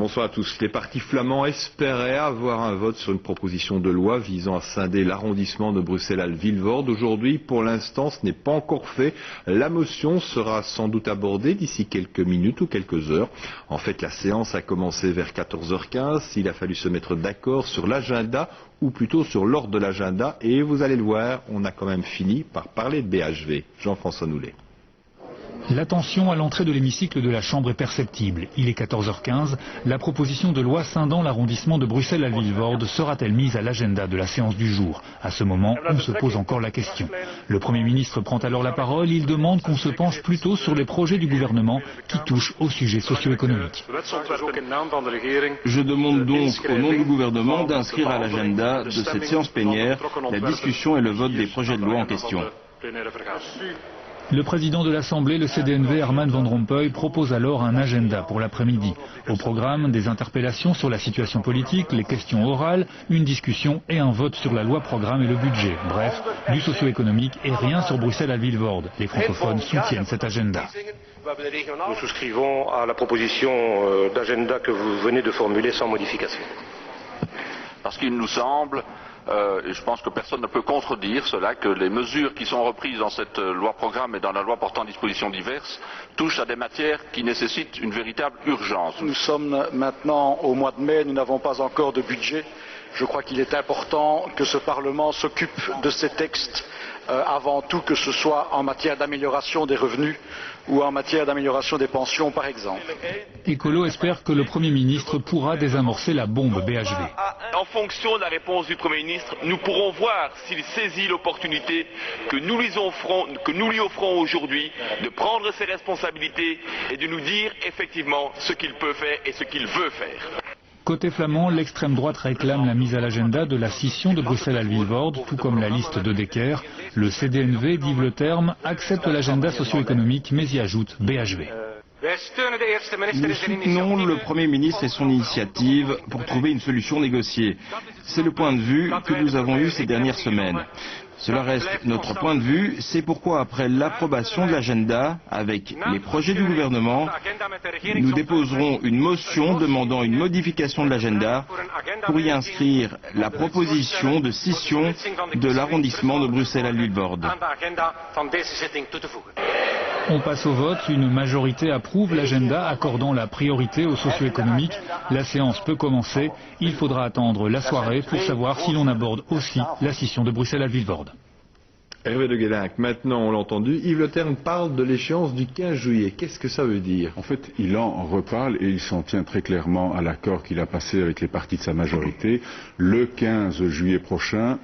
Bonsoir à tous. Les partis flamands espéraient avoir un vote sur une proposition de loi visant à scinder l'arrondissement de Bruxelles-Vilvoorde. Aujourd'hui, pour l'instant, ce n'est pas encore fait. La motion sera sans doute abordée d'ici quelques minutes ou quelques heures. En fait, la séance a commencé vers 14h15. Il a fallu se mettre d'accord sur l'agenda, ou plutôt sur l'ordre de l'agenda. Et vous allez le voir, on a quand même fini par parler de BHV. Jean-François Noulet. La tension à l'entrée de l'hémicycle de la Chambre est perceptible. Il est 14h15. La proposition de loi scindant l'arrondissement de Bruxelles-Vilvoorde sera-t-elle mise à l'agenda de la séance du jour? À ce moment, on se pose encore la question. Le Premier ministre prend alors la parole. Il demande qu'on se penche plutôt sur les projets du gouvernement qui touchent au sujet socio-économique. Je demande donc au nom du gouvernement d'inscrire à l'agenda de cette séance plénière la discussion et le vote des projets de loi en question. Le président de l'Assemblée, le CDNV, Herman Van Rompuy, propose alors un agenda pour l'après-midi. Au programme, des interpellations sur la situation politique, les questions orales, une discussion et un vote sur la loi programme et le budget. Bref, du socio-économique et rien sur Bruxelles-Vilvoorde. Les francophones soutiennent cet agenda. Nous souscrivons à la proposition d'agenda que vous venez de formuler sans modification. Parce qu'il nous semble, et je pense que personne ne peut contredire cela, que les mesures qui sont reprises dans cette loi programme et dans la loi portant dispositions diverses touchent à des matières qui nécessitent une véritable urgence. Nous sommes maintenant au mois de mai, nous n'avons pas encore de budget. Je crois qu'il est important que ce Parlement s'occupe de ces textes avant tout, que ce soit en matière d'amélioration des revenus ou en matière d'amélioration des pensions par exemple. Écolo espère que le Premier ministre pourra désamorcer la bombe BHV. En fonction de la réponse du Premier ministre, nous pourrons voir s'il saisit l'opportunité que nous lui offrons aujourd'hui de prendre ses responsabilités et de nous dire effectivement ce qu'il peut faire et ce qu'il veut faire. Côté flamand, l'extrême droite réclame la mise à l'agenda de la scission de Bruxelles-Vilvoorde, tout comme la liste de Decker. Le CDNV, d'Yves Le Terme, accepte l'agenda socio-économique, mais y ajoute BHV. Nous soutenons le Premier ministre et son initiative pour trouver une solution négociée. C'est le point de vue que nous avons eu ces dernières semaines. Cela reste notre point de vue, c'est pourquoi après l'approbation de l'agenda, avec les projets du gouvernement, nous déposerons une motion demandant une modification de l'agenda pour y inscrire la proposition de scission de l'arrondissement de Bruxelles-Vilvoorde. On passe au vote. Une majorité approuve l'agenda accordant la priorité aux socio-économiques. La séance peut commencer. Il faudra attendre la soirée pour savoir si l'on aborde aussi la scission de Bruxelles-Vilvoorde. Hervé de Guélinck, maintenant on l'a entendu, Yves Le Terme parle de l'échéance du 15 juillet. Qu'est-ce que ça veut dire? En fait, il en reparle et il s'en tient très clairement à l'accord qu'il a passé avec les partis de sa majorité. Le 15 juillet prochain,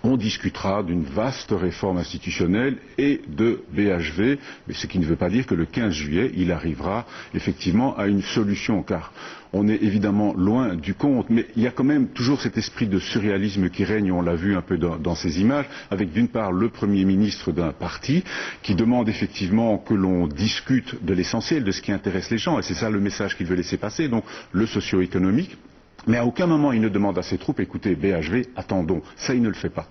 on discutera d'une vaste réforme institutionnelle et de BHV, mais ce qui ne veut pas dire que le 15 juillet, il arrivera effectivement à une solution, car on est évidemment loin du compte, mais il y a quand même toujours cet esprit de surréalisme qui règne, on l'a vu un peu dans ces images, avec d'une part le Premier ministre d'un parti qui demande effectivement que l'on discute de l'essentiel, de ce qui intéresse les gens, et c'est ça le message qu'il veut laisser passer, donc le socio-économique. Mais à aucun moment il ne demande à ses troupes, écoutez, BHV, attendons. Ça, il ne le fait pas.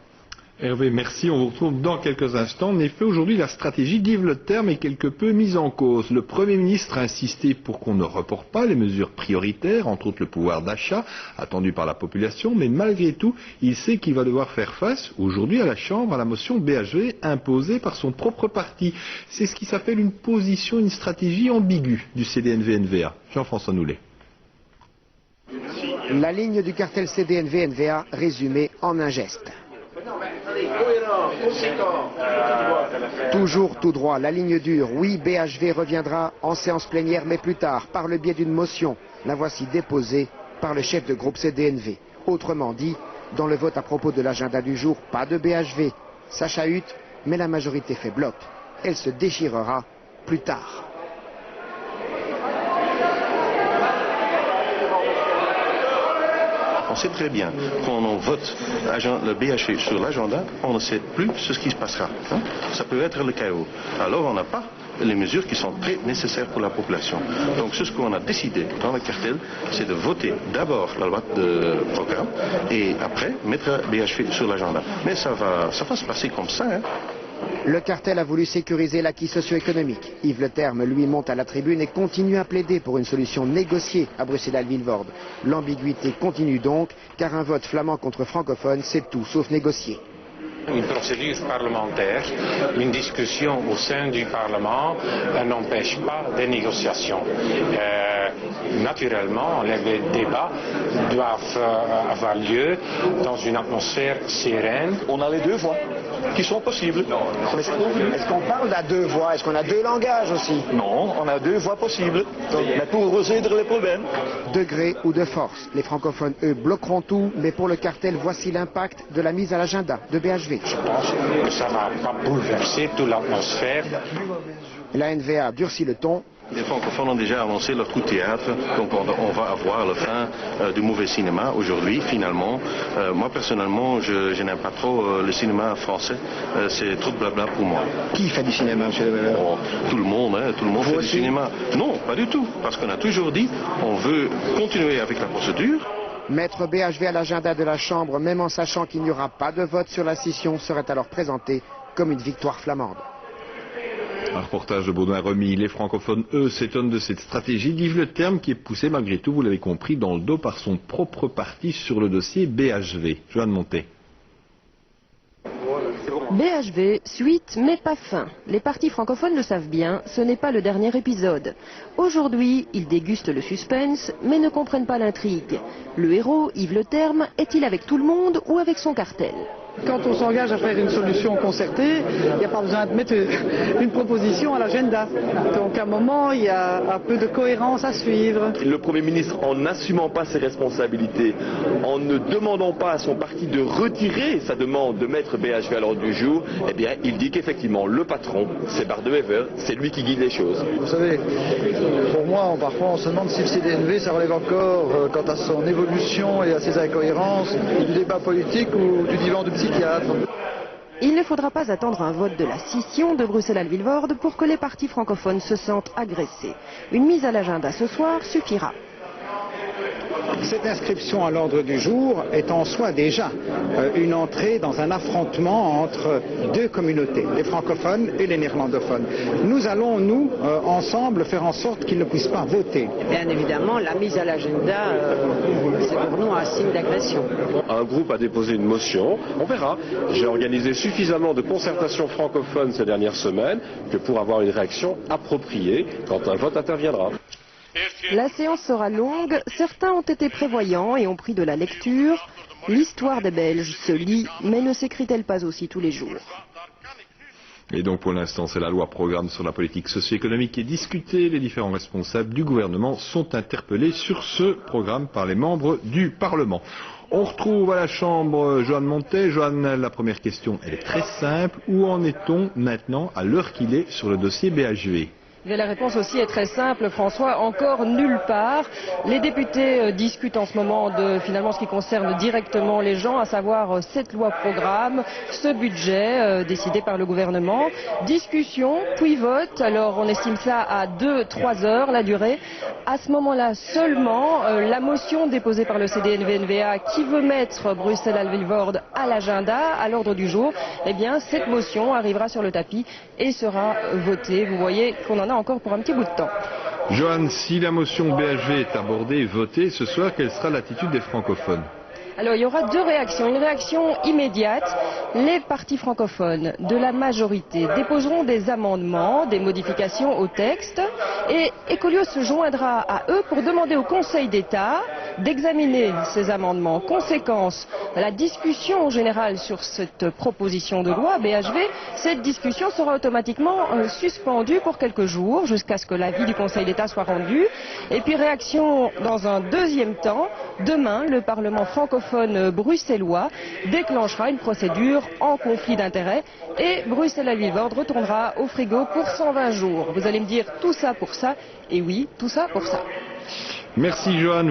Hervé, merci. On vous retrouve dans quelques instants. En effet, aujourd'hui, la stratégie d'Yves Le Terme est quelque peu mise en cause. Le Premier ministre a insisté pour qu'on ne reporte pas les mesures prioritaires, entre autres le pouvoir d'achat, attendu par la population, mais malgré tout, il sait qu'il va devoir faire face, aujourd'hui à la Chambre, à la motion BHV imposée par son propre parti. C'est ce qui s'appelle une position, une stratégie ambiguë du CDNV-NVA. Jean-François Noulet. La ligne du cartel CDNV-NVA résumée en un geste. Toujours tout droit, la ligne dure. Oui, BHV reviendra en séance plénière, mais plus tard, par le biais d'une motion. La voici déposée par le chef de groupe CDNV. Autrement dit, dans le vote à propos de l'agenda du jour, pas de BHV. Ça chahute, mais la majorité fait bloc. Elle se déchirera plus tard. On sait très bien, quand on vote le BHV sur l'agenda, on ne sait plus ce qui se passera. Ça peut être le chaos. Alors on n'a pas les mesures qui sont très nécessaires pour la population. Donc ce qu'on a décidé dans le cartel, c'est de voter d'abord la loi de programme et après mettre BHV sur l'agenda. Mais ça va se passer comme ça. Le cartel a voulu sécuriser l'acquis socio-économique. Yves Le Terme, lui, monte à la tribune et continue à plaider pour une solution négociée à Bruxelles-Vilvoorde. L'ambiguïté continue donc, car un vote flamand contre francophone, c'est tout sauf négocié. Une procédure parlementaire, une discussion au sein du Parlement n'empêche pas des négociations. Naturellement, les débats doivent avoir lieu dans une atmosphère sereine. On a les deux voix qui sont possibles. Est-ce qu'on parle à deux voix? Est-ce qu'on a deux langages aussi? Non, on a deux voix possibles. Mais pour résoudre les problèmes. De gré ou de force, les francophones, eux, bloqueront tout, mais pour le cartel, voici l'impact de la mise à l'agenda de BHV. Je pense que ça ne va pas bouleverser toute l'atmosphère. La NVA durcit le ton. Les francophones ont déjà avancé leur coup de théâtre, donc on va avoir la fin du mauvais cinéma aujourd'hui, finalement. Moi, personnellement, je n'aime pas trop le cinéma français. C'est trop de blabla pour moi. Qui fait du cinéma, M. Leveller? Tout le monde, tout le monde fait du cinéma. Non, pas du tout, parce qu'on a toujours dit on veut continuer avec la procédure. Mettre BHV à l'agenda de la Chambre, même en sachant qu'il n'y aura pas de vote sur la scission, serait alors présenté comme une victoire flamande. Un reportage de Baudouin Remy. Les francophones, eux, s'étonnent de cette stratégie d'Yves Le Terme qui est poussé malgré tout, vous l'avez compris, dans le dos par son propre parti sur le dossier BHV. Joanne Montet. BHV, suite mais pas fin. Les partis francophones le savent bien, ce n'est pas le dernier épisode. Aujourd'hui, ils dégustent le suspense, mais ne comprennent pas l'intrigue. Le héros, Yves Le Terme, est-il avec tout le monde ou avec son cartel ? Quand on s'engage à faire une solution concertée, il n'y a pas besoin de mettre une proposition à l'agenda. Donc à un moment, il y a un peu de cohérence à suivre. Le Premier ministre, en n'assumant pas ses responsabilités, en ne demandant pas à son parti de retirer sa demande de mettre BHV à l'ordre du jour, eh bien, il dit qu'effectivement, le patron, c'est Bart de Wever, c'est lui qui guide les choses. Vous savez, pour moi, parfois, on se demande si le CDNV, ça relève encore, quant à son évolution et à ses incohérences, du débat politique ou du divan du psychiatre. Il ne faudra pas attendre un vote de la scission de Bruxelles-Vilvoorde pour que les partis francophones se sentent agressés. Une mise à l'agenda ce soir suffira. Cette inscription à l'ordre du jour est en soi déjà une entrée dans un affrontement entre deux communautés, les francophones et les néerlandophones. Nous allons, nous, ensemble, faire en sorte qu'ils ne puissent pas voter. Bien évidemment, la mise à l'agenda, c'est pour nous un signe d'agression. Un groupe a déposé une motion, on verra. J'ai organisé suffisamment de concertations francophones ces dernières semaines que pour avoir une réaction appropriée quand un vote interviendra. La séance sera longue, certains ont été prévoyants et ont pris de la lecture. L'histoire des Belges se lit, mais ne s'écrit-elle pas aussi tous les jours? Et donc pour l'instant, c'est la loi programme sur la politique socio-économique qui est discutée. Les différents responsables du gouvernement sont interpellés sur ce programme par les membres du Parlement. On retrouve à la Chambre Joanne Montet. Joanne, la première question, elle est très simple. Où en est-on maintenant, à l'heure qu'il est, sur le dossier BHV ? Mais la réponse aussi est très simple, François, encore nulle part. Les députés discutent en ce moment de finalement ce qui concerne directement les gens, à savoir cette loi programme, ce budget décidé par le gouvernement. Discussion, puis vote. Alors on estime ça à 2-3 heures la durée. À ce moment-là seulement, la motion déposée par le CDNV-NVA qui veut mettre Bruxelles-Vilvoorde à l'agenda, à l'ordre du jour, eh bien cette motion arrivera sur le tapis et sera votée. Vous voyez qu'on en a encore pour un petit bout de temps. Joanne, si la motion BHV est abordée et votée ce soir, quelle sera l'attitude des francophones ? Alors il y aura deux réactions. Une réaction immédiate. Les partis francophones de la majorité déposeront des amendements, des modifications au texte et Ecolios se joindra à eux pour demander au Conseil d'État d'examiner ces amendements. Conséquence, la discussion générale sur cette proposition de loi BHV, cette discussion sera automatiquement suspendue pour quelques jours jusqu'à ce que l'avis du Conseil d'État soit rendu. Et puis réaction dans un deuxième temps, demain le Parlement francophone bruxellois déclenchera une procédure en conflit d'intérêts et Bruxelles-Vilvoorde retournera au frigo pour 120 jours. Vous allez me dire tout ça pour ça, et oui, tout ça pour ça. Merci Joanne.